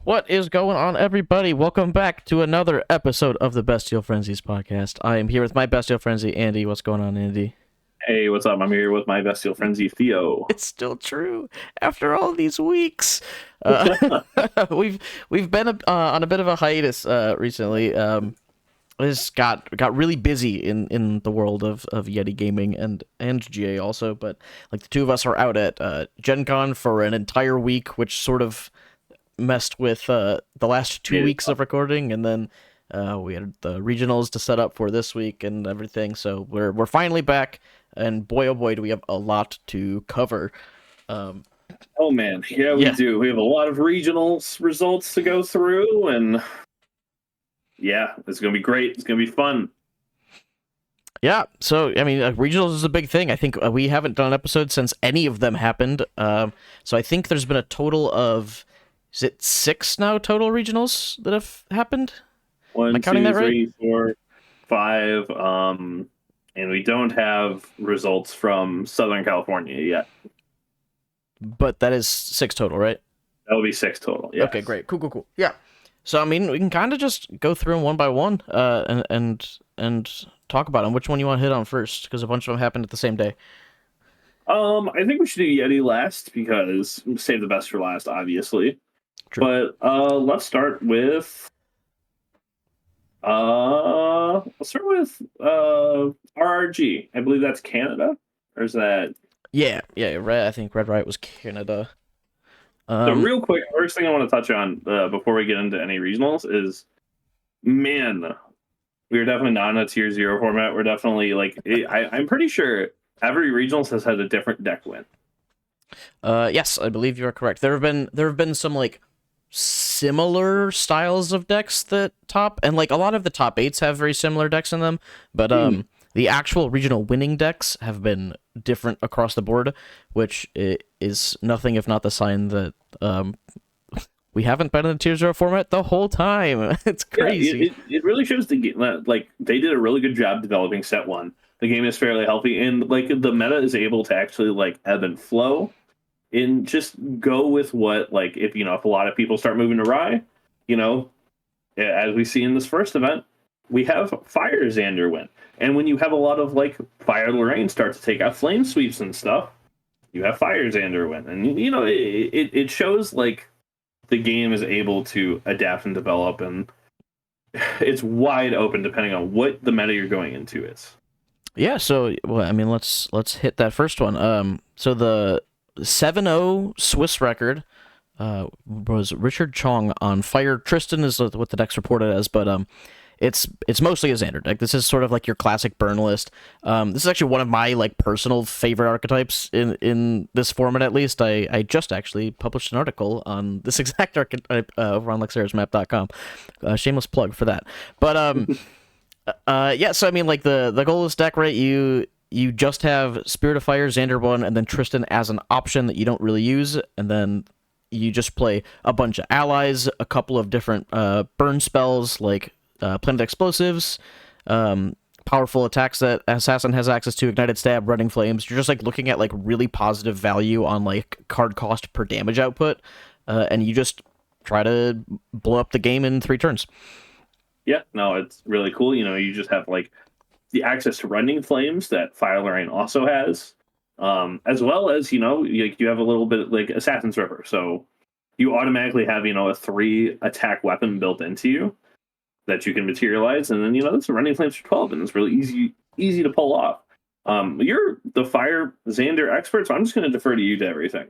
What is going on, everybody? Welcome back to another episode of the Bestial Frenzies podcast. I am here with my Bestial Frenzy, Andy. What's going on, Andy? Hey, what's up? I'm here with my Bestial Frenzy, Theo. It's still true after all these weeks. Uh, we've been on a bit of a hiatus recently. This got really busy in the world of Yeti gaming and GA also, but like the two of us are out at Gen Con for an entire week, which sort of messed with the last two Yeah, weeks of recording, and then we had the regionals to set up for this week and everything. So we're finally back, and boy oh boy do we have a lot to cover. Um, oh man, yeah, we yeah, do. We have a lot of regionals results to go through, and yeah, it's gonna be great. It's gonna be fun. yeah. So I mean, regionals is a big thing. I think we haven't done an episode since any of them happened. So I think there's been a total of, is it 6 now total regionals that have happened? Am I One, counting two, that right? three, four, five. And we don't have results from Southern California yet. But that is 6 total, right? That'll be six total. Okay, Yes. great, cool. Yeah. So I mean, we can kind of just go through them one by one, and talk about them. Which one you want to hit on first? Because a bunch of them happened at the same day. I think we should do Yeti last because save the best for last, obviously. True. But let's start with let's start with RRG. I believe that's Canada, or is that Yeah, Red. I think Red Riot was Canada. so? Um, Real quick, first thing I want to touch on before we get into any regionals is, man, we're definitely not in a tier zero format. We're definitely I'm pretty sure every regionals has had a different deck win. yes, I believe you are correct. There have been some like similar styles of decks that top, and like a lot of the top eights have very similar decks in them, but the actual regional winning decks have been different across the board, which is nothing if not the sign that we haven't been in a tier zero format the whole time. It's Yeah, crazy. it really shows the game. Like they did a really good job developing set one. The game is fairly healthy, and like the meta is able to actually like ebb and flow, and just go with what like if a lot of people start moving to Rye, you know, as we see in this first event, we have Fire Xander win, and when you have a lot of like Fire Lorraine start to take out Flame Sweeps and stuff, you have Fire Xander win, and it shows like the game is able to adapt and develop, and it's wide open depending on what the meta you're going into is. Yeah, so well, I mean, let's hit that first one. So the 7-0 Swiss record was Richard Chong on Fire. Tristan is what the deck's reported as, but it's mostly a Xander deck. This is sort of like your classic burn list. This is actually one of my like personal favorite archetypes in this format. At least I just actually published an article on this exact archetype over on lexerismap.com. Shameless plug for that. But yeah. So I mean, like the goal of this deck, right? You just have Spirit of Fire, Xander 1, and then Tristan as an option that you don't really use, and then you just play a bunch of allies, a couple of different burn spells like Planet Explosives, powerful attacks that Assassin has access to, Ignited Stab, Running Flames. You're just like looking at like really positive value on like card cost per damage output, and you just try to blow up the game in 3 turns. Yeah, no, it's really cool. You just have like the access to Running Flames that Fire Lorraine also has, as well as you have a little bit like Assassin's River, so you automatically have a 3 attack weapon built into you that you can materialize, and then that's a Running Flames for 12, and it's really easy to pull off. You're the Fire Xander expert, so I'm just going to defer to you to everything.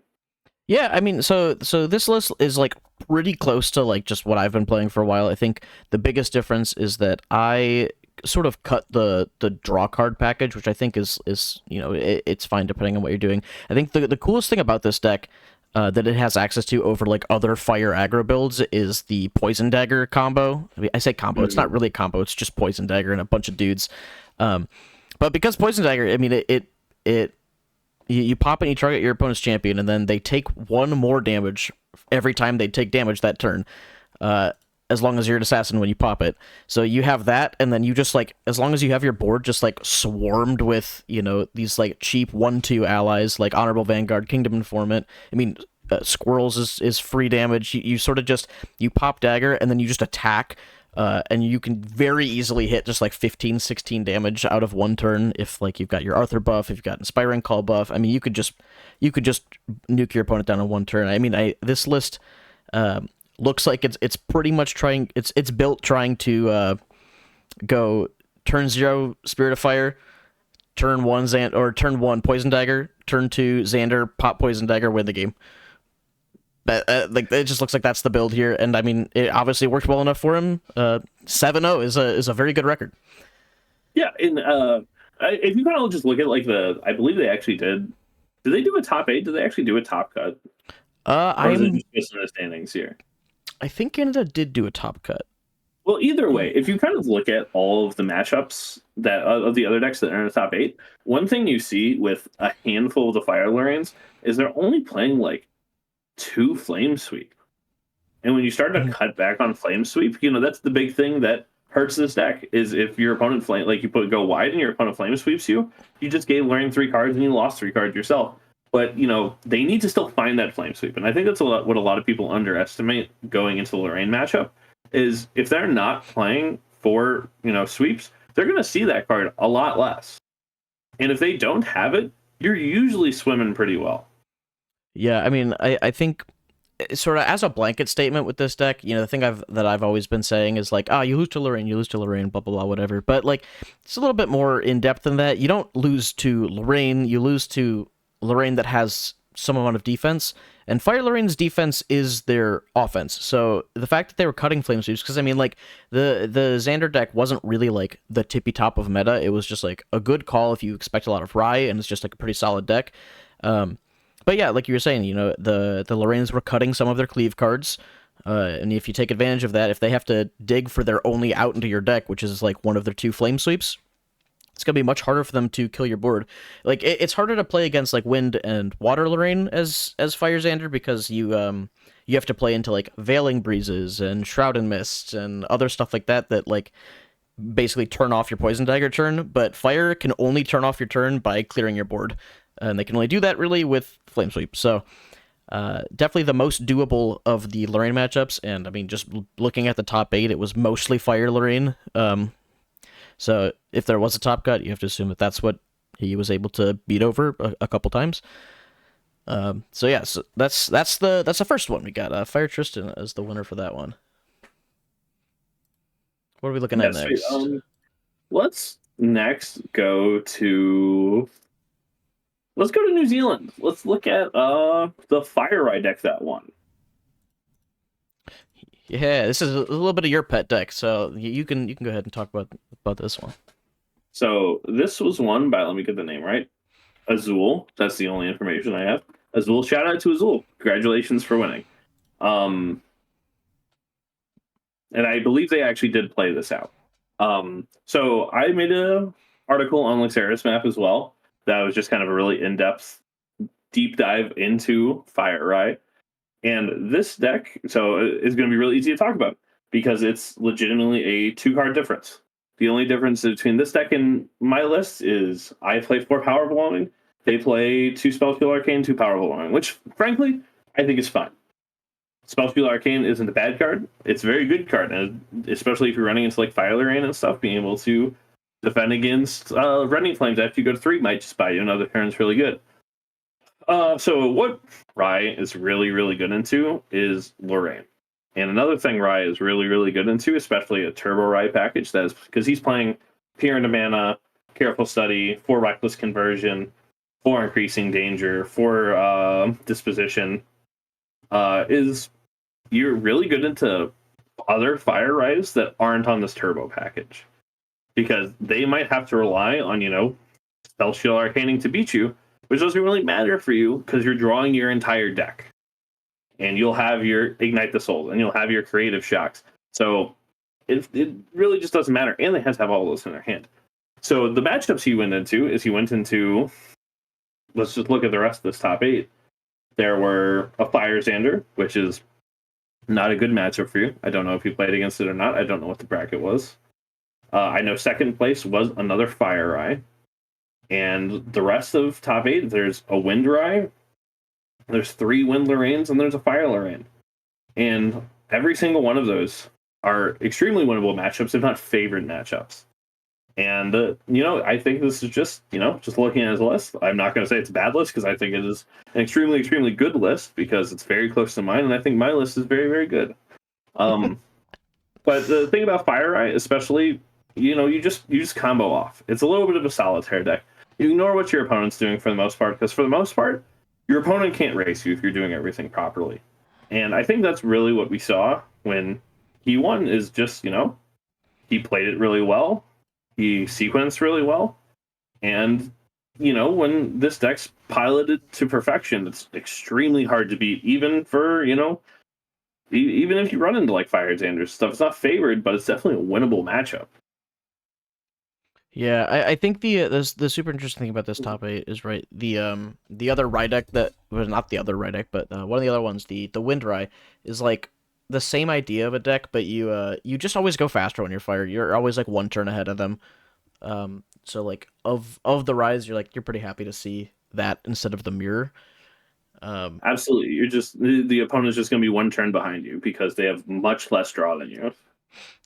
Yeah, I mean, so this list is like pretty close to like just what I've been playing for a while. I think the biggest difference is that I sort of cut the draw card package, which I think is it's fine depending on what you're doing. I think the coolest thing about this deck that it has access to over like other fire aggro builds is the Poison Dagger combo. I mean, I say combo, it's not really a combo, it's just Poison Dagger and a bunch of dudes. But because Poison Dagger, I mean, you pop it and you target your opponent's champion, and then they take 1 more damage every time they take damage that turn. As long as you're an assassin when you pop it. So you have that, and then you just like, as long as you have your board just like swarmed with, these like cheap 1/2 allies like Honorable Vanguard, Kingdom Informant. I mean, Squirrels is free damage. You sort of just you pop dagger and then you just attack, and you can very easily hit just like 15, 16 damage out of one turn if like you've got your Arthur buff, if you've got Inspiring Call buff. I mean, you could just nuke your opponent down in one turn. I mean, this list looks like it's pretty much trying. It's built trying to go turn 0 Spirit of Fire, turn 1 turn 1 Poison Dagger, turn 2 Xander, pop Poison Dagger, win the game. Like it just looks like that's the build here, and I mean it obviously worked well enough for him. 7-0 is a very good record. Yeah, and if you kind of just look at like I believe they actually did. Did they do a top 8? Did they actually do a top cut? Or is it just in the standings here? I think Canada did do a top cut. Well, either way, if you kind of look at all of the matchups that of the other decks that are in the top 8, one thing you see with a handful of the Fire Lorraines is they're only playing like 2 Flame Sweep. And when you start to cut back on Flame Sweep, that's the big thing that hurts this deck is if your opponent go wide and your opponent Flame Sweeps you just gave Lorraine 3 cards and you lost 3 cards yourself. But, they need to still find that Flame Sweep. And I think that's what a lot of people underestimate going into the Lorraine matchup is if they're not playing for, sweeps, they're going to see that card a lot less. And if they don't have it, you're usually swimming pretty well. Yeah, I mean, I think sort of as a blanket statement with this deck, the thing I've always been saying is like, you lose to Lorraine, blah blah blah, whatever. But like, it's a little bit more in depth than that. You don't lose to Lorraine, you lose to Lorraine that has some amount of defense, and Fire Lorraine's defense is their offense. So the fact that they were cutting Flame Sweeps, because I mean, like the Xander deck wasn't really like the tippy top of meta. It was just like a good call if you expect a lot of Rye, and it's just like a pretty solid deck. But yeah, like you were saying, the Lorraines were cutting some of their cleave cards, and if you take advantage of that, if they have to dig for their only out into your deck, which is like one of their 2 Flame Sweeps, it's gonna be much harder for them to kill your board. Like it's harder to play against like Wind and Water Lorraine as Fire Xander because you have to play into like Veiling Breezes and Shroud and Mist and other stuff like that like basically turn off your Poison Dagger turn. But Fire can only turn off your turn by clearing your board, and they can only do that really with Flame Sweep. So definitely the most doable of the Lorraine matchups, and I mean just looking at the top 8, it was mostly Fire Lorraine. So if there was a top cut, you have to assume that that's what he was able to beat over a couple times. So yeah, so that's the first one. We got Fire Tristan as the winner for that one. What are we looking at next? Let's next go to New Zealand. Let's look at the Fire Ride deck that won. Yeah, this is a little bit of your pet deck, so you can go ahead and talk about this one. So this was won by, let me get the name right, Azul. That's the only information I have. Azul, shout out to Azul. Congratulations for winning. And I believe they actually did play this out. So I made a article on Luxeris map as well. That was just kind of a really in-depth deep dive into Fire Ride. And this deck, so is going to be really easy to talk about because it's legitimately a 2-card difference. The only difference between this deck and my list is I play 4 Power Overwhelming, they play 2 Spellskill Arcane, 2 Power Overwhelming, which frankly I think is fine. Spellskill Arcane isn't a bad card; it's a very good card, and especially if you're running into like Fire Lorraine and stuff, being able to defend against Rending Flames after you go to 3 might just buy you another turn. Is really good. So what Rye is really, really good into is Lorraine. And another thing Rye is really, really good into, especially a Turbo Rye package, that is because he's playing Peer into Mana, Careful Study, 4 Reckless Conversion, 4 Increasing Danger, 4 Disposition, is you're really good into other Fire Ryes that aren't on this Turbo package. Because they might have to rely on, Spellskill Arcaning to beat you, which doesn't really matter for you because you're drawing your entire deck. And you'll have your Ignite the Soul, and you'll have your Creative Shocks. So it really just doesn't matter. And they have to have all those in their hand. So the matchups he went into, let's just look at the rest of this top 8. There were a Fire Xander, which is not a good matchup for you. I don't know if you played against it or not. I don't know what the bracket was. I know second place was another Fire Rye. And the rest of top 8, there's a Wind Rye, there's 3 Wind Lorraines, and there's a Fire Lorraine. And every single one of those are extremely winnable matchups, if not favorite matchups. And, I think this is just, just looking at his list. I'm not going to say it's a bad list because I think it is an extremely, extremely good list because it's very close to mine. And I think my list is very, very good. But the thing about Fire Eye, especially, you just combo off. It's a little bit of a solitaire deck. You ignore what your opponent's doing for the most part, because for the most part, your opponent can't race you if you're doing everything properly. And I think that's really what we saw when he won, is just, he played it really well. He sequenced really well. And, when this deck's piloted to perfection, it's extremely hard to beat, even for, even if you run into like Fire Xander's stuff. It's not favored, but it's definitely a winnable matchup. Yeah, I think the super interesting thing about this top 8 is, right, the other Rye deck that, well, not the other Rye deck, but one of the other ones, the Wind Rye, is like the same idea of a deck, but you just always go faster when you're Fire. You're always like 1 turn ahead of them. So like of the Ryes, you're pretty happy to see that instead of the mirror. Absolutely, you're just the opponent's just going to be 1 turn behind you because they have much less draw than you.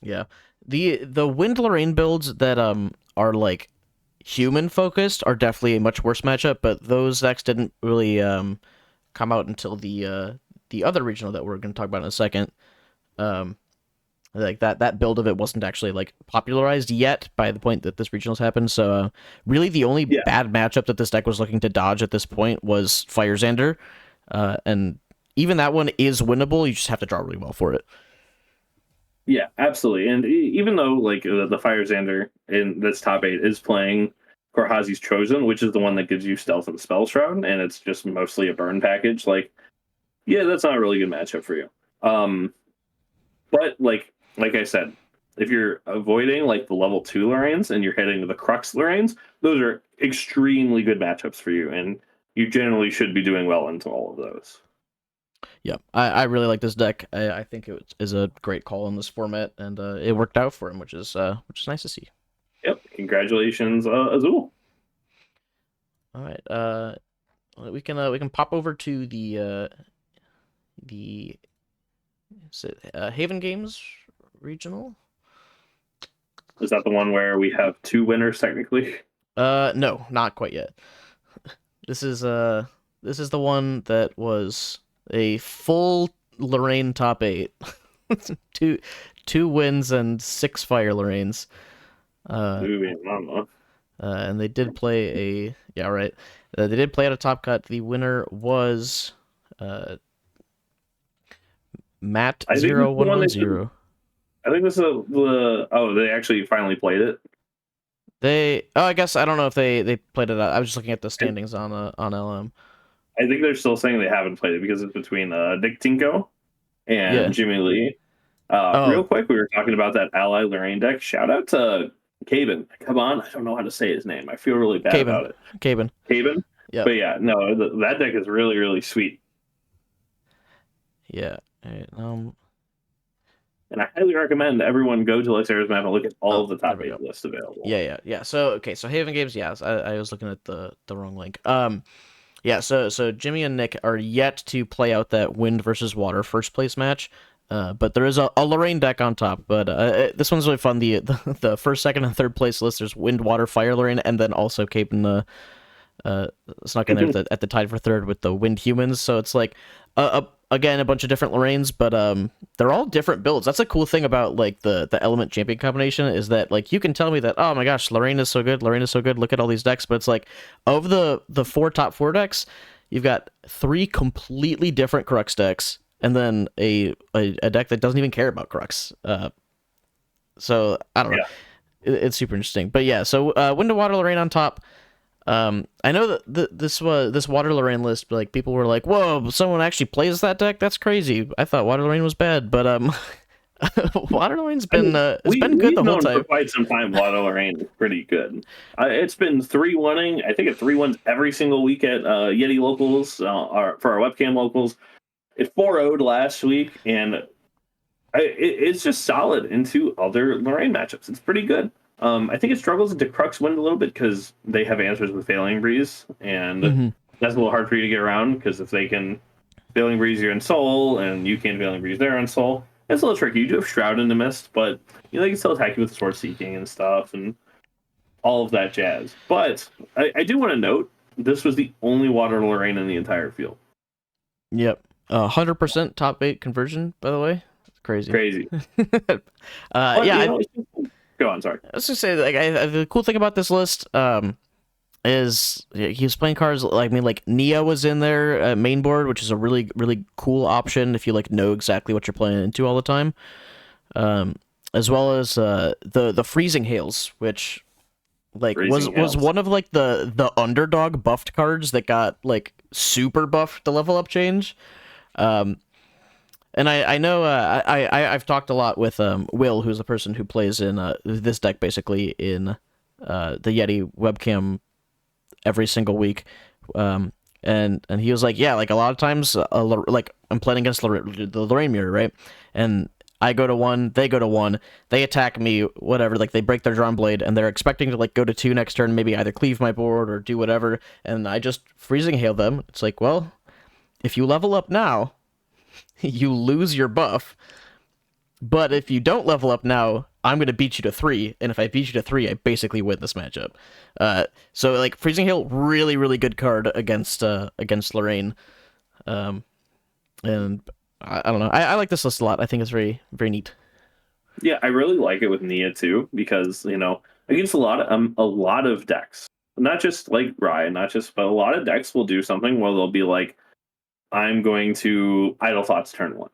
Yeah, the Wind Lorraine builds that are like human focused are definitely a much worse matchup, but those decks didn't really come out until the other regional that we're going to talk about in a second. Like that build of it wasn't actually like popularized yet by the point that this regionals happened. So really the only bad matchup that this deck was looking to dodge at this point was Fire Xander, and even that one is winnable. You just have to draw really well for it. Yeah, absolutely. And even though like the Fire Xander in this top 8 is playing Korhazi's Chosen, which is the one that gives you Stealth and Spell Shroud, and it's just mostly a burn package, like, yeah, that's not a really good matchup for you. But like I said, if you're avoiding like the level 2 Lorraines and you're hitting the Crux Lorraines, those are extremely good matchups for you, and you generally should be doing well into all of those. Yeah, I really like this deck. I think it is a great call in this format, and it worked out for him, which is nice to see. Yep, congratulations, Azul. All right, we can pop over to the Haven Games regional. Is that the one where we have 2 winners technically? No, not quite yet. This is the one that was a full Lorraine top 8. two wins and 6 Fire Lorraines. And they did play a they did play at a top cut. The winner was Matt 0110. I think this is they actually finally played it. I guess I don't know if they played it out. I was just looking at the standings on LM. I think they're still saying they haven't played it because it's between Nick Tinko and Jimmy Lee. Real quick, we were talking about that Ally Lorraine deck. Shout out to Caben. Come on, I don't know how to say his name. I feel really bad about it. Caben. Yeah. But yeah, no, that deck is really, really sweet. Yeah. Right, and I highly recommend everyone go to Lexera's map and look at all of the top 8 lists available. Yeah. So Haven Games, yes. I was looking at the wrong link. Yeah, so Jimmy and Nick are yet to play out that Wind versus Water first place match. But there is a Lorraine deck on top. But this one's really fun. The first, second, and third place list, there's Wind, Water, Fire Lorraine, and then also Cape in the snuck in there at the tied for third with the Wind Humans. So it's like again a bunch of different Lorraines, but they're all different builds. That's a cool thing about like the Element Champion combination, is that like you can tell me that, oh my gosh, Lorraine is so good, look at all these decks, but it's like of the top 4 decks, you've got 3 completely different Crux decks, and then a deck that doesn't even care about Crux. So I don't know. It's super interesting. But yeah, so Wind to Water Lorraine on top. I know that this Water Lorraine list, like people were like, "Whoa, someone actually plays that deck? That's crazy." I thought Water Lorraine was bad, but Water Lorraine's been been good the whole time. For quite some time, Water Lorraine is pretty good. It's been 3-1-ing. I think it 3-1s every single week at Yeti locals, for our webcam locals. It 4-0'd last week, and it's just solid into other Lorraine matchups. It's pretty good. I think it struggles into Crux Wind a little bit because they have answers with Failing Breeze, and that's a little hard for you to get around because if they can Veiling Breeze you're in Soul and you can't Veiling Breeze there on Soul, it's a little tricky. You do have Shroud in the Mist, but they can still attack you with Sword Seeking and stuff and all of that jazz. But I do want to note this was the only Water Lorraine in the entire field. Yep. 100% top 8 conversion, by the way. It's crazy. Crazy. But, yeah. Go on, sorry. I was gonna say, like, the cool thing about this list, is he was playing cards like Nia was in there main board, which is a really really cool option if you like know exactly what you're playing into all the time. As well as the freezing hails, which like was one of like the underdog buffed cards that got like super buffed the level up change. And I know I've talked a lot with Will, who's the person who plays in this deck basically in the Yeti webcam every single week. And he was like, yeah, like a lot of times like I'm playing against the Lorraine Mirror, right? And I go to 1, they go to 1, they attack me, whatever, like they break their drawn blade and they're expecting to like go to 2 next turn, maybe either cleave my board or do whatever, and I just freezing hail them. It's like, well, if you level up now, you lose your buff. But if you don't level up now, I'm going to beat you to 3. And if I beat you to 3, I basically win this matchup. So, like, Freezing Hail, really, really good card against Lorraine. And I don't know. I like this list a lot. I think it's very, very neat. Yeah, I really like it with Nia, too, because, against a lot of decks, not just, like, Rye, but a lot of decks will do something where they'll be like, I'm going to Idle Thoughts turn 1,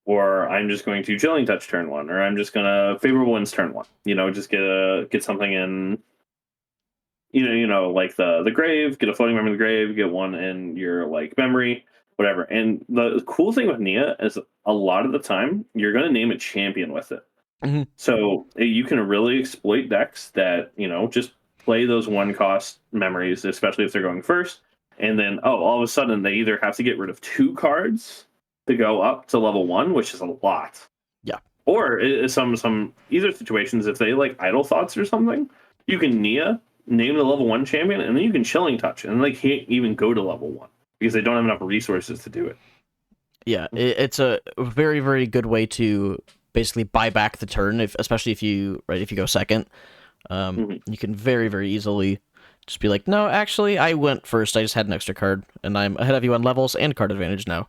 or I'm just going to Chilling Touch turn 1, or I'm just gonna Favorable Winds turn 1. Just get something in. Like the grave, get a floating memory in the grave, get one in your like memory, whatever. And the cool thing with Nia is a lot of the time you're gonna name a champion with it. Mm-hmm. So you can really exploit decks that just play those 1-cost memories, especially if they're going first. And then, all of a sudden, they either have to get rid of 2 cards to go up to level 1, which is a lot. Yeah. Or some either situations, if they like Idle Thoughts or something, you can Nia, name the level 1 champion, and then you can Chilling Touch, and they can't even go to level 1 because they don't have enough resources to do it. Yeah, it's a very, very good way to basically buy back the turn, especially if you go second. You can very, very easily just be like, no, actually, I went first. I just had an extra card, and I'm ahead of you on levels and card advantage now.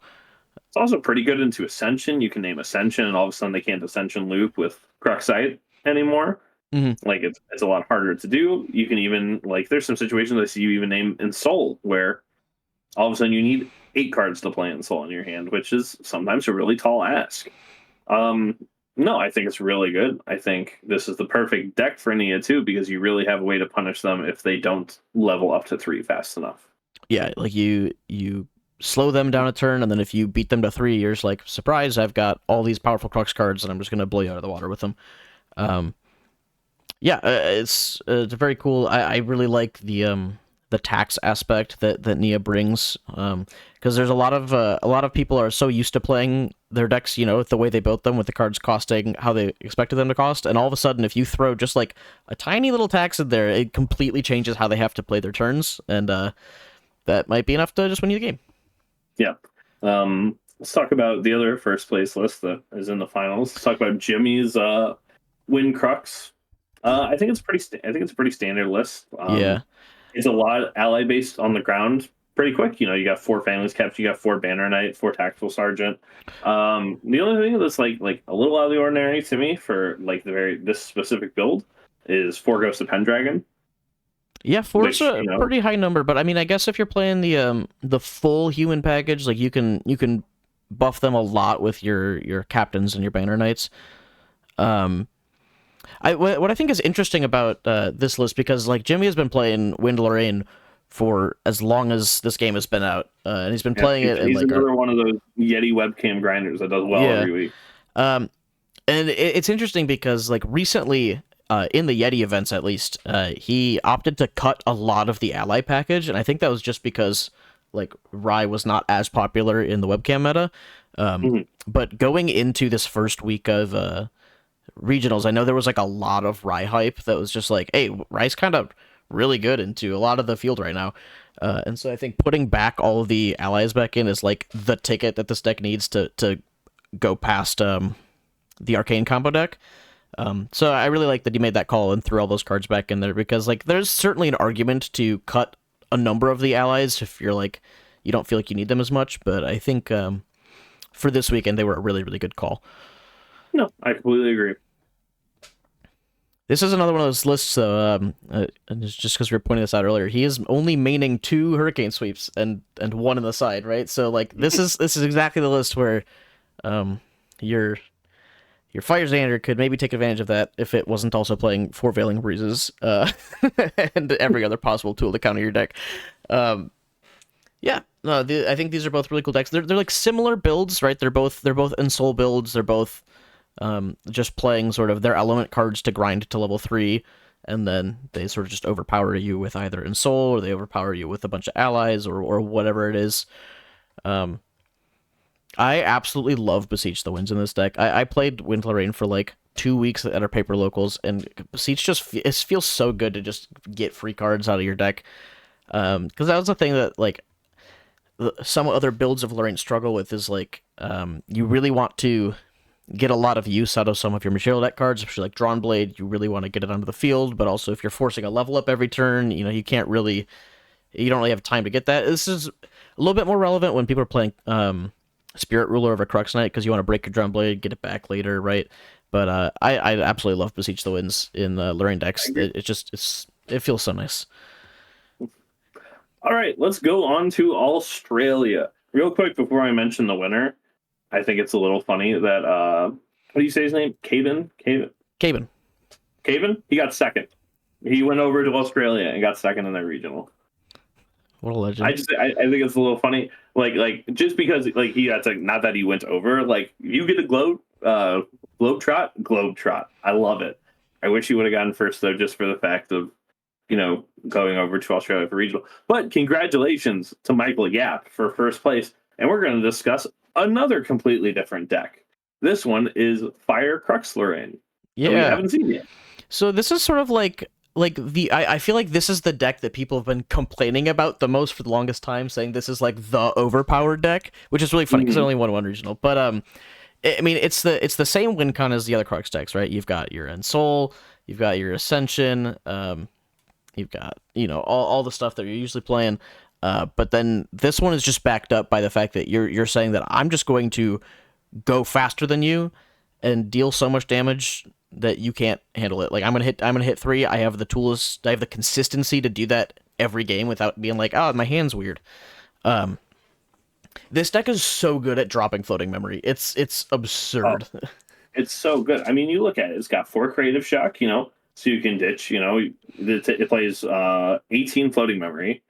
It's also pretty good into Ascension. You can name Ascension, and all of a sudden they can't Ascension loop with Cruxite anymore. Mm-hmm. Like, it's a lot harder to do. You can even, like, there's some situations I see you even name in Soul, where all of a sudden you need 8 cards to play in Soul in your hand, which is sometimes a really tall ask. No, I think it's really good. I think this is the perfect deck for Nia, too, because you really have a way to punish them if they don't level up to 3 fast enough. Yeah, like you slow them down a turn, and then if you beat them to 3, you're just like, surprise, I've got all these powerful Crux cards, and I'm just going to blow you out of the water with them. It's very cool. I really like the tax aspect that Nia brings, because there's a lot of people are so used to playing their decks, the way they built them with the cards costing how they expected them to cost, and all of a sudden if you throw just like a tiny little tax in there, it completely changes how they have to play their turns, and that might be enough to just win you the game. Yeah. Let's talk about the other first place list that is in the finals. Let's talk about Jimmy's Win Crux. I think it's a pretty standard list. Yeah. It's a lot ally based on the ground pretty quick. You got 4 Families Kept, you got 4 Banner Knight, 4 Tactical Sergeant. The only thing that's like a little out of the ordinary to me for like this specific build is 4 Ghost of Pendragon. Yeah, 4's a pretty high number, but I mean, I guess if you're playing the full human package, like you can buff them a lot with your captains and your Banner Knights. What I think is interesting about this list, because like Jimmy has been playing Wind Lorraine for as long as this game has been out, and he's been playing it. He's another one of those Yeti webcam grinders that does well every week. And it's interesting because like recently, in the Yeti events at least, he opted to cut a lot of the ally package, and I think that was just because like Rye was not as popular in the webcam meta. But going into this first week of regionals, I know there was like a lot of Rye hype that was just like, hey, Rye's kind of really good into a lot of the field right now. And so I think putting back all of the allies back in is like the ticket that this deck needs to go past the arcane combo deck. So I really like that you made that call and threw all those cards back in there, because like there's certainly an argument to cut a number of the allies if you're like you don't feel like you need them as much. But I think for this weekend they were a really really good call. No, I completely agree. This is another one of those lists, though. And it's just because we were pointing this out earlier, he is only maining 2 hurricane sweeps and 1 in the side, right? So like this is exactly the list where your Fire Xander could maybe take advantage of that if it wasn't also playing 4 Veiling Breezes and every other possible tool to counter your deck. Yeah, no, I think these are both really cool decks. They're like similar builds, right? They're both Ensoul builds. They're both just playing sort of their element cards to grind to level 3, and then they sort of just overpower you with either Ensoul, or they overpower you with a bunch of allies, or whatever it is. I absolutely love Beseech the Winds in this deck. I played Wind Lorraine for like 2 weeks at our paper locals, and Beseech just it feels so good to just get free cards out of your deck. Because that was the thing that like some other builds of Lorraine struggle with is like you really want to get a lot of use out of some of your material deck cards. If you're like Drawn Blade, you really want to get it onto the field, but also if you're forcing a level up every turn, you don't really have time to get that. This is a little bit more relevant when people are playing Spirit Ruler over Crux Knight, because you want to break your Drawn Blade, get it back later, right? But I absolutely love Beseech the Winds in Lorraine decks. It feels so nice. All right, let's go on to Australia. Real quick before I mention the winner, I think it's a little funny that what do you say his name? Caven? Caven. He got second. He went over to Australia and got second in their regional. What a legend. I think it's a little funny. Like just because like he got not that he went over, like you get a globetrot. I love it. I wish he would have gotten first though, just for the fact of going over to Australia for regional. But congratulations to Michael Yap for first place. And we're going to discuss another completely different deck. This one is Fire Crux Lorraine. Yeah. That we haven't seen yet. So this is sort of like I feel like this is the deck that people have been complaining about the most for the longest time, saying this is like the overpowered deck, which is really funny because I only won 1 regional. But I mean it's the same win con as the other Crux decks, right? You've got your Ensoul, you've got your Ascension, you've got all the stuff that you're usually playing. But then this one is just backed up by the fact that you're saying that I'm just going to go faster than you and deal so much damage that you can't handle it. Like I'm gonna hit 3. I have the tools. I have the consistency to do that every game without being like, oh, my hand's weird. This deck is so good at dropping floating memory. It's absurd. Oh, it's so good. I mean, you look at it. It's got 4 creative shock. So you can ditch. It plays 18 floating memory,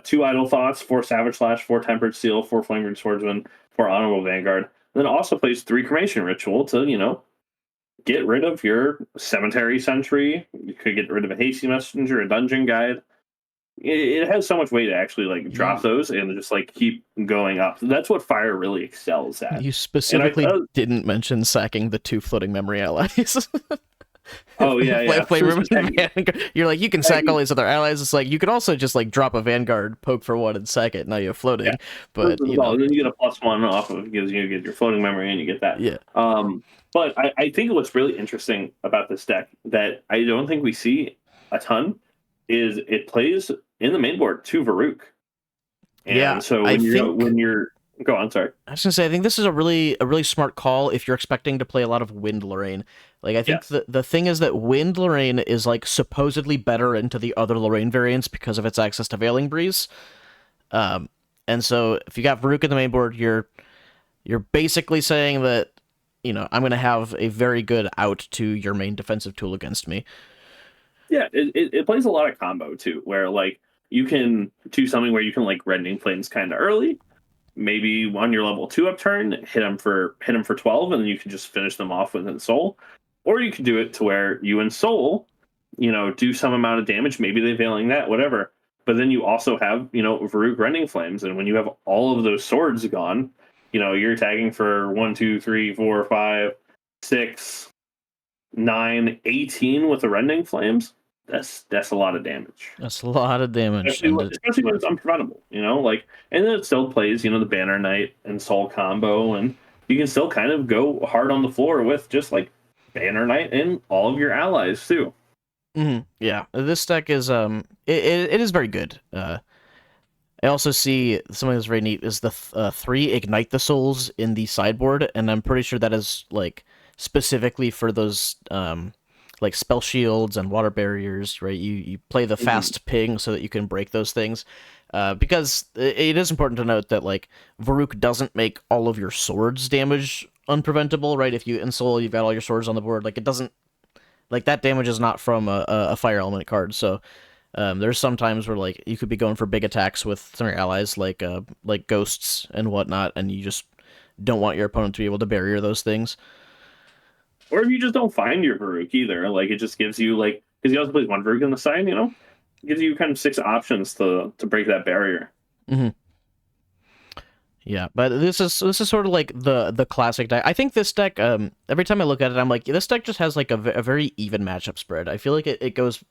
2 idle thoughts, 4 savage slash, 4 tempered steel, 4 flaming swordsman, 4 honorable vanguard. And then it also plays 3 cremation ritual to get rid of your cemetery sentry. You could get rid of a hasty messenger, a dungeon guide. It has so much way to actually like drop those and just like keep going up. That's what Fire really excels at. You specifically didn't mention sacking the 2 floating memory allies. Oh yeah. You're like, you can sack all these other allies. It's like you could also just like drop a vanguard, poke for 1, and sack it. Now you have floating. Yeah. But then you get a +1 off of it, gives you get your floating memory and you get that. Yeah. But I think what's really interesting about this deck that I don't think we see a ton is it plays in the main board to Varuk. And so when you're go on, sorry. I was gonna say I think this is a really smart call if you're expecting to play a lot of Wind Lorraine. Like I think the thing is that Wind Lorraine is like supposedly better into the other Lorraine variants because of its access to Veiling Breeze. And so if you got Varuk in the main board, you're basically saying that I'm going to have a very good out to your main defensive tool against me. Yeah, it plays a lot of combo too, where like you can do something where you can like Rending Flames kind of early, maybe on your level 2 up turn, hit them for 12, and then you can just finish them off with Ensoul, or you can do it to where you Ensoul, do some amount of damage, maybe they Veiling that, whatever, but then you also have Varuk Rending Flames, and when you have all of those swords gone. You're tagging for 1, 2, 3, 4, 5, 6, 9, 18 with the Rending Flames. that's a lot of damage. That's a lot of damage, and Especially when it's unpreventable, like, and then it still plays, the Banner Knight and Soul combo, and you can still kind of go hard on the floor with just like Banner Knight and all of your allies too. yeah, this deck is it is very good. I also see something that's very neat is the 3 Ignite the Souls in the sideboard, and I'm pretty sure that is like specifically for those like spell shields and water barriers, right? You play the Mhm. fast ping so that you can break those things. Because it is important to note that like Varuk doesn't make all of your swords damage unpreventable, right? If you Ensoul, you've got all your swords on the board. Like it doesn't like that damage is not from a fire element card. So there's some times where like you could be going for big attacks with some of your allies, like ghosts and whatnot, and you just don't want your opponent to be able to barrier those things. Or if you just don't find your Varuk either, like it just gives you like because he also plays one Varuk on the side, it gives you kind of 6 options to break that barrier. hmm Yeah, but this is sort of like the classic deck. I think this deck, every time I look at it, I'm like, this deck just has like a very even matchup spread. I feel like it goes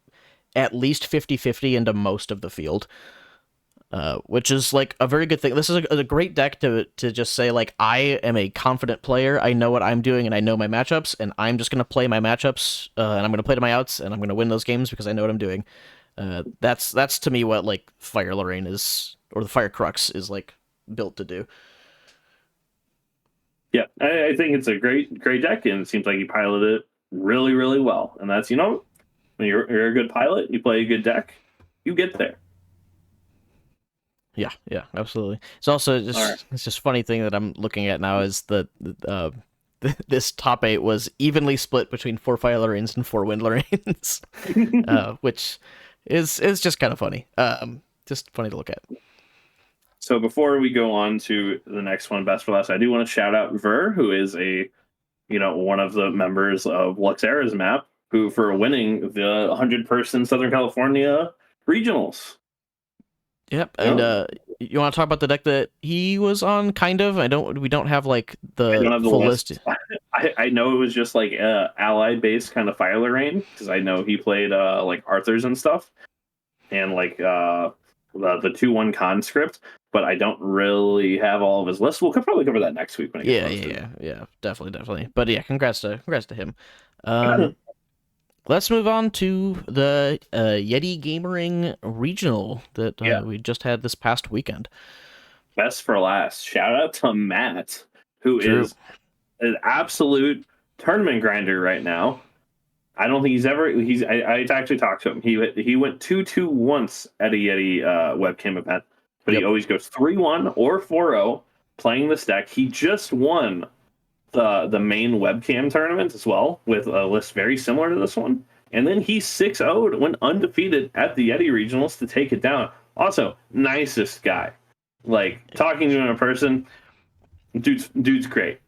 at least 50-50 into most of the field. Which is like a very good thing. This is a great deck to just say like I am a confident player. I know what I'm doing and I know my matchups, and I'm just gonna play my matchups, and I'm gonna play to my outs, and I'm gonna win those games because I know what I'm doing. That's to me what like Fire Lorraine is, or the Fire Crux is like built to do. Yeah, I think it's a great deck, and it seems like you piloted it really, really well. And that's when you're a good pilot, you play a good deck, you get there. Yeah, yeah, absolutely. It's also All right. just funny thing that I'm looking at now is that this top 8 was evenly split between 4 Fire Lorraines and 4 Wind Lorraines, which is just kind of funny. Just funny to look at. So before we go on to the next one, best for last, I do want to shout out Ver, who is one of the members of Luxera's map, who for winning the 100-person Southern California regionals. Yep, You and know, you want to talk about the deck that he was on? Kind of. We don't have like I the don't have the full list. list. I know it was just like ally based kind of Fire Lorraine because I know he played like Arthur's and stuff and like the 2-1 conscript, but I don't really have all of his lists. We'll probably cover that next week when it gets Yeah, yeah, posted. yeah, yeah. Definitely. But yeah, congrats to him. Um, let's move on to the Yeti Gamering Regional that Yeah, we just had this past weekend. best for last. Shout out to Matt, who True. is an absolute tournament grinder right now. I don't think I actually talked to him. He went 2-2 once at a Yeti webcam event, but he Yep. always goes 3-1 or 4-0 playing this deck. He just won the main webcam tournament as well with a list very similar to this one. And then he 6-0'd, went undefeated at the Yeti regionals to take it down. Also, nicest guy. Like talking to him in person, dude's great.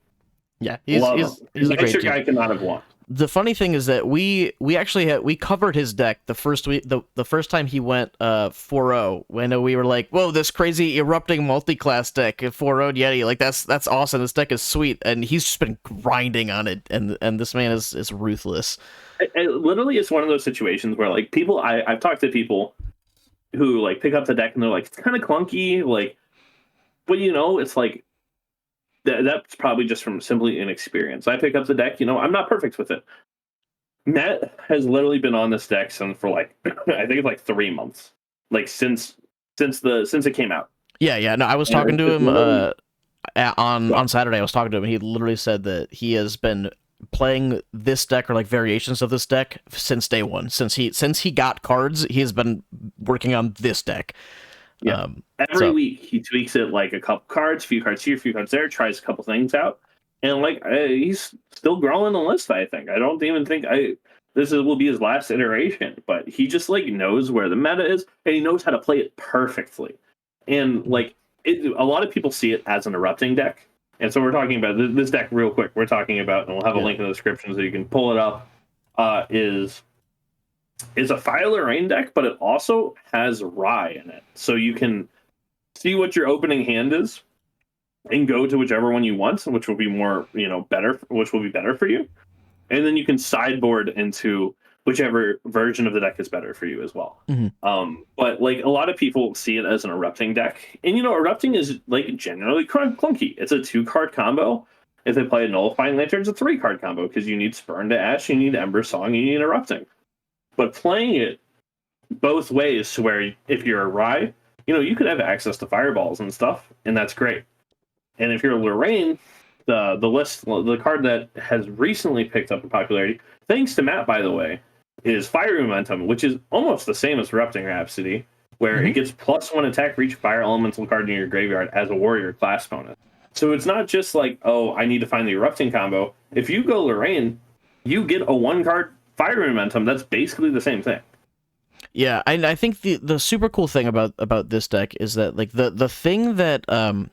Yeah, Love him. he's a great Nicer dude. guy could not have won. The funny thing is that we actually we covered his deck the first week the first time he went 4-0 when we were like, whoa, this crazy erupting multi-class deck 4-0 Yeti, like that's awesome, this deck is sweet, and he's just been grinding on it, and this man is ruthless. Literally, it's one of those situations where like I've talked to people who like pick up the deck and they're like, it's kind of clunky, like, but it's like that's probably just from simply inexperience. I pick up the deck, I'm not perfect with it. Matt has literally been on this deck since for like I think it's like 3 months, like since it came out. Yeah, no, I was And talking to it's him literally on Saturday. I was talking to him, and he literally said that he has been playing this deck or like variations of this deck since day one. Since he got cards, he has been working on this deck. yeah. Every So week he tweaks it like a couple cards, few cards here, few cards there, tries a couple things out, and like he's still growing the list. I think I don't even think will be his last iteration, but he just like knows where the meta is and he knows how to play it perfectly. And like a lot of people see it as an erupting deck, and so we're talking about this deck real quick. We're talking about, and we'll have a yeah, link in the description so you can pull it up. Is a Fire Lorraine deck, but it also has Rye in it, so you can see what your opening hand is and go to whichever one you want, which will be more, better, which will be better for you. And then you can sideboard into whichever version of the deck is better for you as well. Hmm. But like a lot of people see it as an erupting deck, and erupting is like generally clunky. It's a 2-card combo. If they play a nullifying lantern, it's a 3-card combo because you need Spurn to Ash, you need Ember Song, you need erupting. But playing it both ways, to where if you're a Rye, you could have access to fireballs and stuff, and that's great. And if you're Lorraine, the card that has recently picked up in popularity, thanks to Matt, by the way, is Fire Momentum, which is almost the same as Erupting Rhapsody, where it gets +1 attack for each fire elemental card in your graveyard as a warrior class bonus. So it's not just like, oh, I need to find the Erupting combo. If you go Lorraine, you get a 1-card Fire Momentum. That's basically the same thing. Yeah, I think the super cool thing about this deck is that like the thing that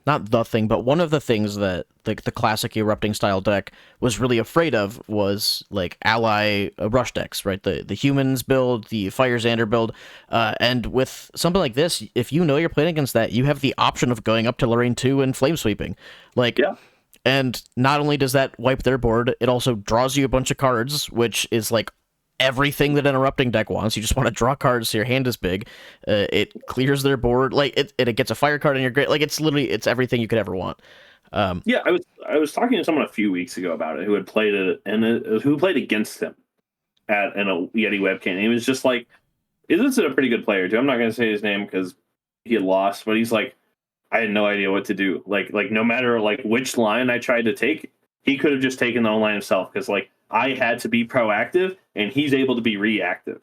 not the thing, but one of the things that like the classic erupting style deck was really afraid of was like ally rush decks, right? The humans build, the Fire Xander build, and with something like this, if you know you're playing against that, you have the option of going up to Lorraine 2 and flame sweeping, like. Yeah. And not only does that wipe their board, it also draws you a bunch of cards, which is like everything that an erupting deck wants. You just want to draw cards so your hand is big. It clears their board, like it gets a fire card in your grave. Like it's everything you could ever want. Yeah, I was talking to someone a few weeks ago about it who had played it and who played against him in a Yeti webcam. And he was just like, "This is a pretty good player too." I'm not going to say his name because he had lost, but he's like, I had no idea what to do. Like no matter like which line I tried to take, he could have just taken the own line himself because like I had to be proactive and he's able to be reactive.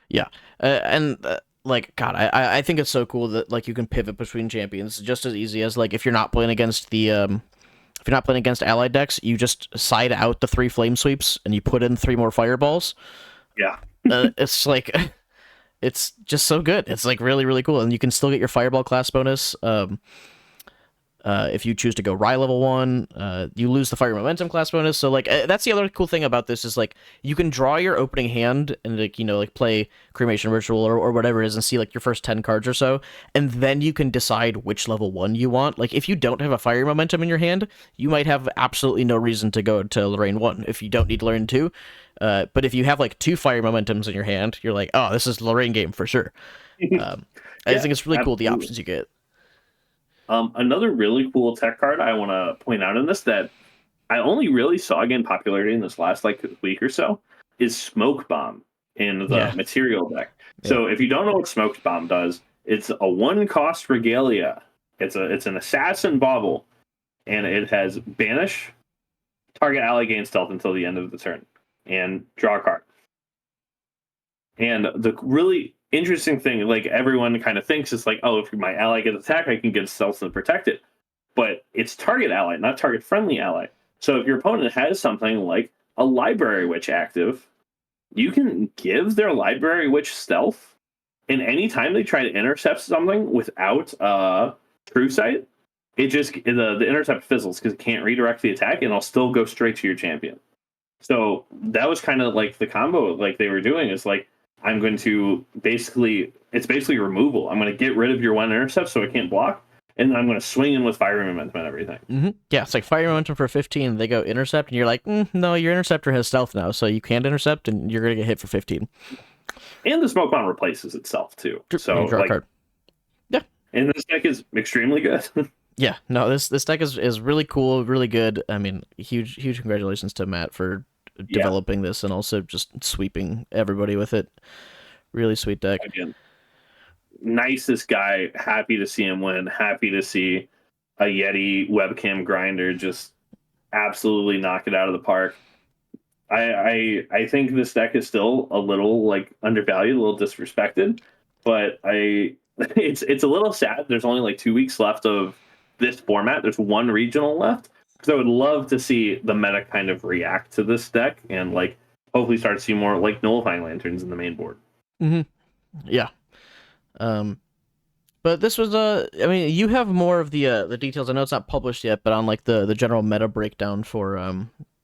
Yeah, and like God, I think it's so cool that like you can pivot between champions just as easy as like if you're not playing against the if you're not playing against allied decks, you just side out the 3 flame sweeps and you put in 3 more fireballs. Yeah. It's like it's just so good. It's like really really cool, and you can still get your fireball class bonus. If you choose to go Rye level 1, you lose the Fire Momentum class bonus. So like that's the other cool thing about this is like you can draw your opening hand and like like play Cremation Ritual or whatever it is and see like your first 10 cards or so, and then you can decide which level 1 you want. Like if you don't have a Fire Momentum in your hand, you might have absolutely no reason to go to Lorraine 1 if you don't need Lorraine 2. But if you have like 2 Fire Momentums in your hand, you're like, oh, this is Lorraine game for sure. I just think it's really cool the options you get. Another really cool tech card I want to point out in this that I only really saw gain popularity in this last like week or so is Smoke Bomb in the material deck. Yeah. So if you don't know what Smoke Bomb does, it's a 1-cost regalia. It's an assassin bauble, and it has banish, target ally gains stealth until the end of the turn, and draw a card. And the really interesting thing, like everyone kind of thinks, is like, oh, if my ally gets attacked, I can get stealth and protect it. But it's target ally, not target friendly ally. So if your opponent has something like a Library Witch active, you can give their Library Witch stealth, and anytime they try to intercept something without True Sight, it just the intercept fizzles because it can't redirect the attack, and it'll still go straight to your champion. So that was kind of like the combo like they were doing is like, I'm going to it's basically removal. I'm going to get rid of your 1 intercept so it can't block, and then I'm going to swing in with Fire Momentum and everything. Mm-hmm. Yeah, it's like Fire Momentum for 15. They go intercept, and you're like, no, your interceptor has stealth now, so you can't intercept, and you're going to get hit for 15. And the Smoke Bomb replaces itself too. So draw a card. Yeah, and this deck is extremely good. Yeah, no, this deck is really cool, really good. I mean, huge congratulations to Matt for developing this and also just sweeping everybody with it. Really sweet deck. Again, nicest guy. Happy to see him win. Happy to see a Yeti webcam grinder just absolutely knock it out of the park. I think this deck is still a little like undervalued, a little disrespected, but it's a little sad. There's only like 2 weeks left of this format. There's 1 regional left. So I would love to see the meta kind of react to this deck and like hopefully start to see more like nullifying lanterns in the main board. Mm-hmm. Yeah. But this was I mean, you have more of the details. I know it's not published yet, but on like the general meta breakdown for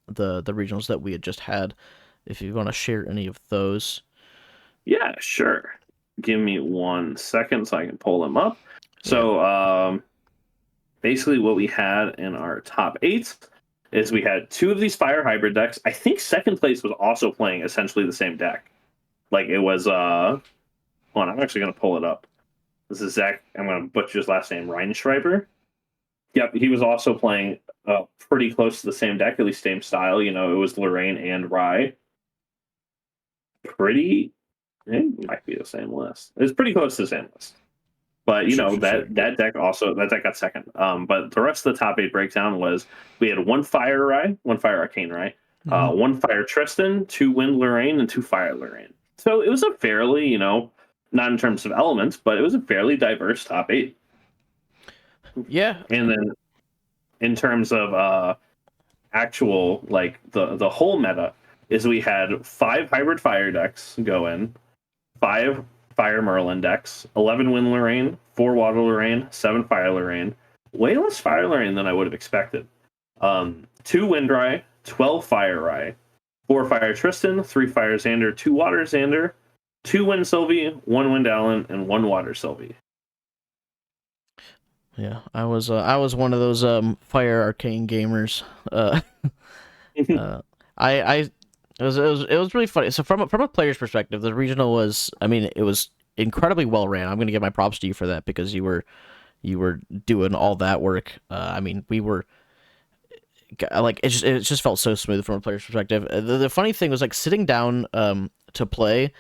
the regionals that we had just had, if you want to share any of those. Yeah, sure. Give me 1 second so I can pull them up. So basically what we had in our top 8 is we had two of these fire hybrid decks. I think second place was also playing essentially the same deck. Like it was hold on, I'm actually gonna pull it up. This is Zach. I'm gonna butcher his last name, Reinschreiber. Yep, he was also playing pretty close to the same deck, at least same style. You know, it was Lorraine and Rye. It might be the same list. It's pretty close to the same list. But you know that deck got second. But the rest of the top 8 breakdown was we had one Fire Rye, one Fire Arcane Rye, one Fire Tristan, 2 Wind Lorraine, and 2 Fire Lorraine. So it was a fairly, you know, not in terms of elements, but it was a fairly diverse top 8. Yeah. And then in terms of actual, like the whole meta, is we had 5 hybrid fire decks go in, 5 Fire Merlin decks, 11 Wind Lorraine, 4 Water Lorraine, 7 Fire Lorraine. Way less Fire Lorraine than I would have expected. 2 Wind Rye, 12 Fire Rye, 4 Fire Tristan, 3 Fire Xander, 2 Water Xander, 2 Wind Sylvie, 1 Wind Allen, and 1 Water Sylvie. Yeah, I was one of those Fire Arcane gamers. I it was really funny. So from a player's perspective, the regional was, I mean, it was incredibly well ran. I'm going to give my props to you for that, because you were doing all that work. I mean, we were like, it just felt so smooth from a player's perspective. The funny thing was, like, sitting down to play,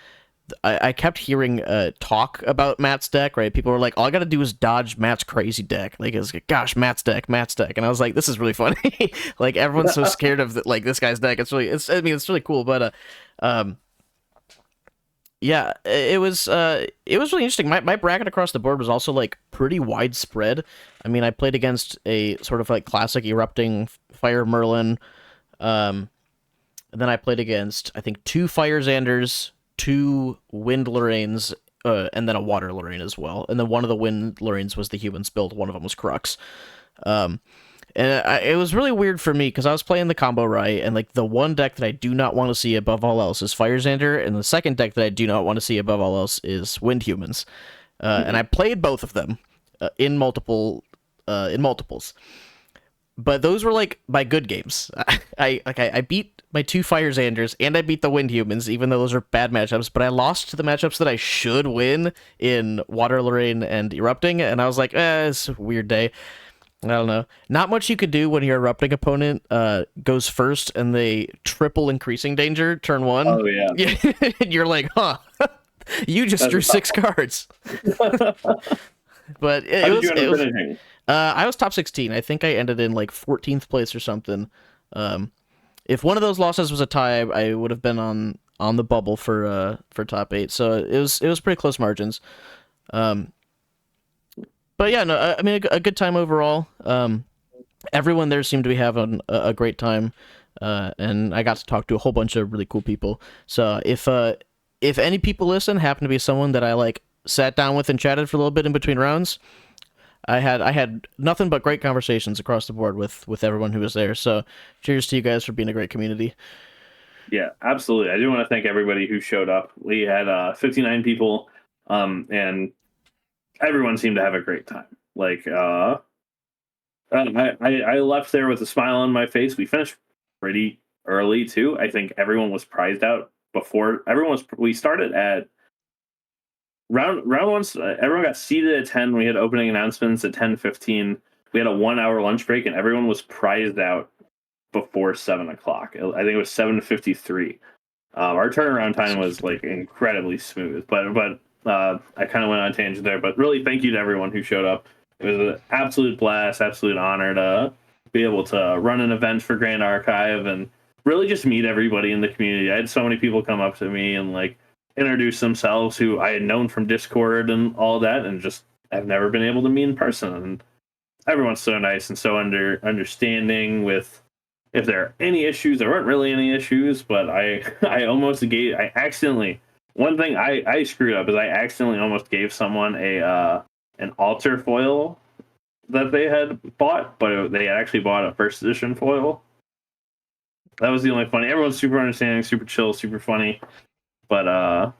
I kept hearing talk about Matt's deck, right? People were like, all I gotta do is dodge Matt's crazy deck. Like, it's like, gosh, Matt's deck. And I was like, this is really funny. Like, everyone's so scared of like this guy's deck. It's really cool. But yeah, it was really interesting. My bracket across the board was also like pretty widespread. I mean, I played against a sort of like classic erupting Fire Merlin. And then I played against, I think, 2 Fire Xanders, 2 Wind Lorraines, and then a Water Lorraine as well. And then one of the Wind Lorraines was the Humans build. One of them was Crux. And it was really weird for me, because I was playing the combo right, and like the one deck that I do not want to see above all else is Fire Xander, and the second deck that I do not want to see above all else is Wind Humans. And I played both of them in multiples. But those were like my good games. I beat my 2 Fire Xanders and I beat the Wind Humans, even though those are bad matchups. But I lost to the matchups that I should win in Water Lorraine and Erupting, and I was like, it's a weird day. I don't know. Not much you could do when your Erupting opponent goes first and they triple increasing danger turn 1. Oh yeah. Yeah. You're like, huh? You just drew 6 cards. But I was top 16. I think I ended in like 14th place or something. If one of those losses was a tie, I would have been on the bubble for top 8. So it was pretty close margins. But yeah, no, I mean, a good time overall. Everyone there seemed to be having a great time, and I got to talk to a whole bunch of really cool people. So if any people listen happen to be someone that I like sat down with and chatted for a little bit in between rounds, I had nothing but great conversations across the board with everyone who was there. So cheers to you guys for being a great community. Yeah, absolutely. I do want to thank everybody who showed up. We had 59 people, and everyone seemed to have a great time. Like, I left there with a smile on my face. We finished pretty early too. I think everyone was prized out before we started at round 1. Everyone got seated at 10. We had opening announcements at 10:15. We had a 1-hour lunch break, and everyone was prized out before 7 o'clock. I think it was 7:53. Our turnaround time was like incredibly smooth, but I kind of went on a tangent there. But really, thank you to everyone who showed up. It was an absolute blast, absolute honor to be able to run an event for Grand Archive and really just meet everybody in the community. I had so many people come up to me and like introduce themselves who I had known from Discord and all that, and just I've never been able to meet in person. And everyone's so nice and so understanding with if there are any issues. There weren't really any issues, but I accidentally, one thing I screwed up is I accidentally almost gave someone an altar foil that they had bought, but they had actually bought a first edition foil. That was the only funny. Everyone's super understanding, super chill, super funny. But I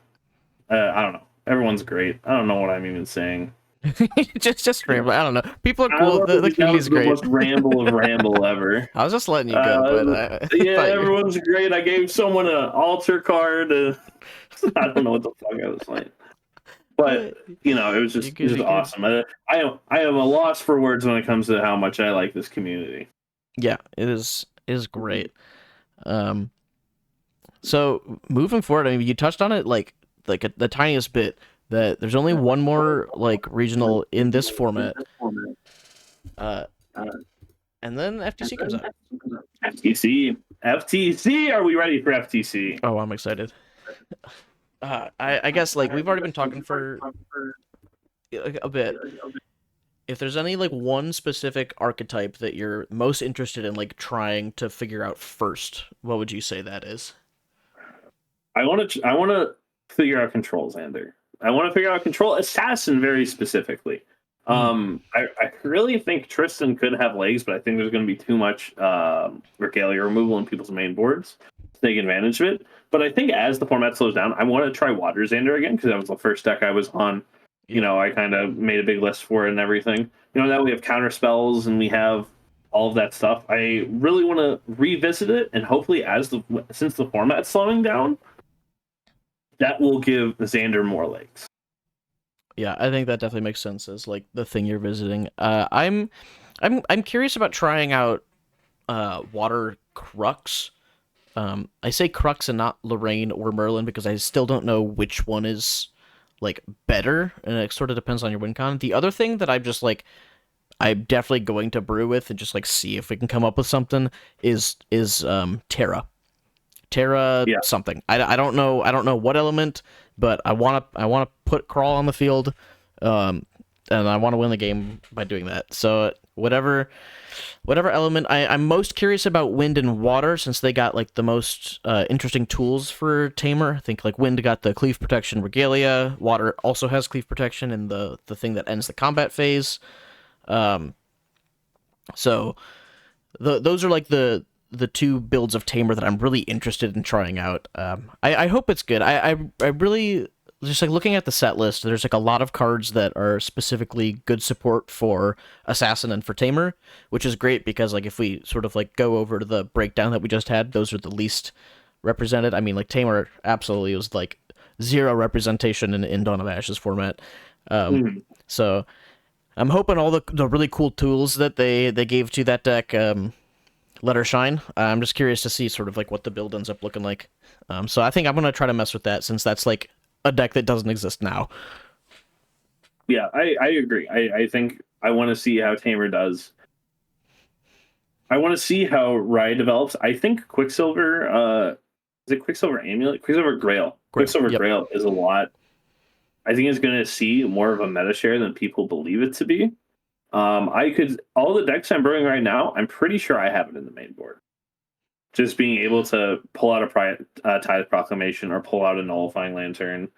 don't know. Everyone's great. I don't know what I'm even saying. just ramble. I don't know. People are I cool. love The it. That community was is the great. most ramble of ramble ever. I was just letting you go, Uh, but I yeah, thought you. everyone's great. I gave someone an altar card. I don't know what the fuck I was saying, but it was You just good? You good? awesome. I am a loss for words when it comes to how much I like this community. Yeah, it is great. Um, so moving forward, I mean, you touched on it like the tiniest bit that there's only one more like regional in this format, uh, and then FTC comes out. FTC, are we ready for FTC? Oh, I'm excited. I guess like we've already been talking for a bit. If there's any like one specific archetype that you're most interested in like trying to figure out first, what would you say that is? I want to figure out control, Xander. I want to figure out control assassin very specifically. Mm, I really think Tristan could have legs, but I think there's going to be too much regalia removal in people's main boards to take advantage of it. But I think as the format slows down, I want to try Water Xander again because that was the first deck I was on. yeah. I kind of made a big list for it and everything. Now we have counter spells and we have all of that stuff. I really want to revisit it, and hopefully, since the format's slowing down, that will give Xander more legs. Yeah, I think that definitely makes sense as like the thing you're visiting. I'm curious about trying out Water Crux. I say Crux and not Lorraine or Merlin because I still don't know which one is like better, and it sort of depends on your win con. The other thing that I'm definitely going to brew with and just like see if we can come up with something is Terra Yeah, something. I don't know what element, but I want to put Crawl on the field, um, and I want to win the game by doing that. So whatever element I'm most curious about wind and water since they got like the most interesting tools for Tamer. I think like wind got the cleave protection regalia, water also has cleave protection and the thing that ends the combat phase. Um, so those are like the two builds of Tamer that I'm really interested in trying out. I hope it's good. I really just like looking at the set list. There's like a lot of cards that are specifically good support for Assassin and for Tamer, which is great because like if we sort of like go over to the breakdown that we just had, those are the least represented. I mean, like Tamer absolutely was like zero representation in Dawn of Ashes format. Um, mhm. so I'm hoping all the really cool tools that they gave to that deck let her shine. I'm just curious to see sort of like what the build ends up looking like. So I think I'm gonna try to mess with that since that's like a deck that doesn't exist now. Yeah, I agree. I think I want to see how Tamer does. I want to see how Rye develops. I think Quicksilver, is it Quicksilver Amulet? Quicksilver Grail. Grail. Quicksilver Yep. Grail is a lot. I think it's going to see more of a meta share than people believe it to be. All the decks I'm brewing right now, I'm pretty sure I have it in the main board. Just being able to pull out a Tithe Proclamation or pull out a Nullifying Lantern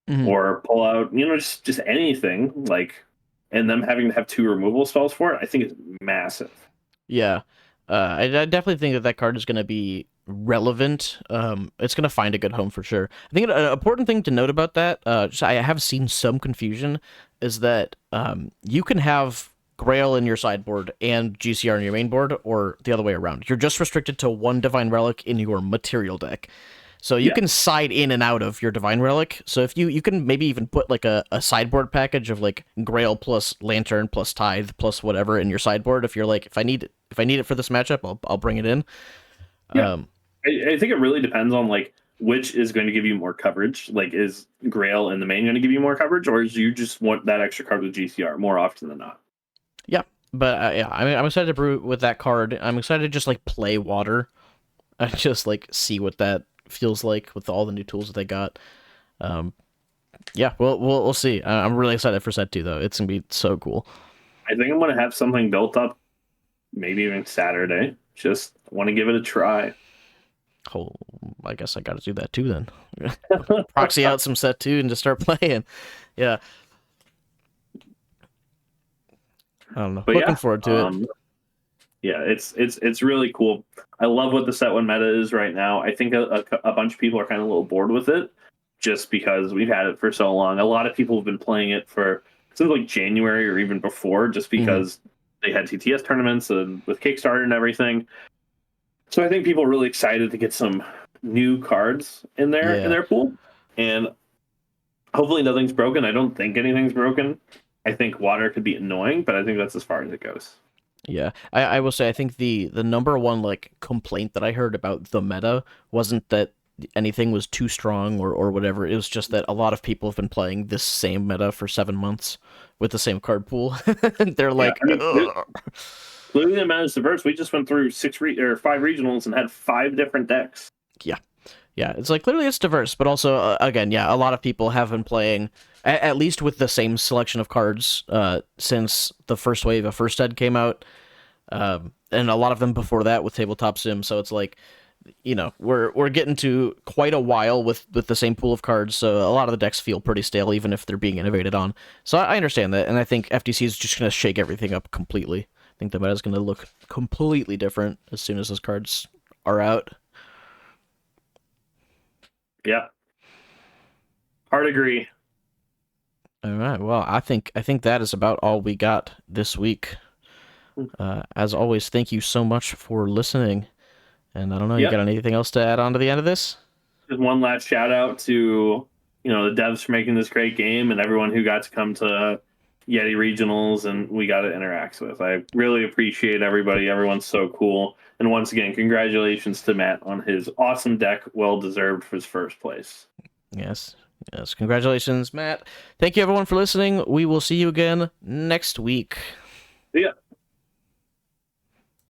Hmm. or pull out, just anything and them having to have two removal spells for it, I think is massive. Yeah. I definitely think that card is gonna be relevant. It's gonna find a good home for sure. I think an important thing to note about that, just I have seen some confusion, is that you can have Grail in your sideboard and GCR in your main board, or the other way around. You're just restricted to one Divine Relic in your material deck. So you Yeah, can side in and out of your Divine Relic. So if you can maybe even put like a sideboard package of like Grail plus Lantern plus Tithe plus whatever in your sideboard. If you're like if I need it for this matchup, I'll bring it in. yeah. Um, I think it really depends on like which is going to give you more coverage. Like, is Grail in the main going to give you more coverage, or is you just want that extra card with GCR more often than not? yeah, but yeah, I'm excited to brew with that card. I'm excited to just like play water and just like see what that feels like with all the new tools that they got. Um, yeah, we'll see. I'm really excited for set two though. It's gonna be so cool. I think I'm going to have something built up, maybe even Saturday. Just want to give it a try. Oh, I guess I got to do that too then. Proxy out some set two and just start playing. Yeah, I don't know. But Looking yeah, forward to it. yeah, it's really cool. I love what the set one meta is right now. I think a bunch of people are kind of a little bored with it, just because we've had it for so long. A lot of people have been playing it for since like January or even before, just because they had TTS tournaments and with Kickstarter and everything. So I think people are really excited to get some new cards in their pool, and hopefully nothing's broken. I don't think anything's broken. I think water could be annoying, but I think that's as far as it goes. Yeah, I will say I think the number one like complaint that I heard about the meta wasn't that anything was too strong or whatever. It was just that a lot of people have been playing this same meta for 7 months with the same card pool. And they're like, I mean, ugh. clearly the meta is diverse. We just went through 5 regionals and had 5 different decks. Yeah, it's like clearly it's diverse, but also again, yeah, a lot of people have been playing at least with the same selection of cards since the first wave of First Ed came out, and a lot of them before that with Tabletop Sim. So it's like, we're getting to quite a while with the same pool of cards. So a lot of the decks feel pretty stale, even if they're being innovated on. So I understand that, and I think FTC is just gonna shake everything up completely. I think the meta is gonna look completely different as soon as those cards are out. Yeah. Hard agree. All right. Well, I think that is about all we got this week. As always, thank you so much for listening. And I don't know, you got anything else to add on to the end of this? Just one last shout out to the devs for making this great game and everyone who got to come to Yeti regionals and we got to interact with. I really appreciate everybody. Everyone's so cool. And once again, congratulations to Matt on his awesome deck. Well deserved for his first place. Yes. Yes. Congratulations, Matt. Thank you everyone for listening. We will see you again next week. See ya.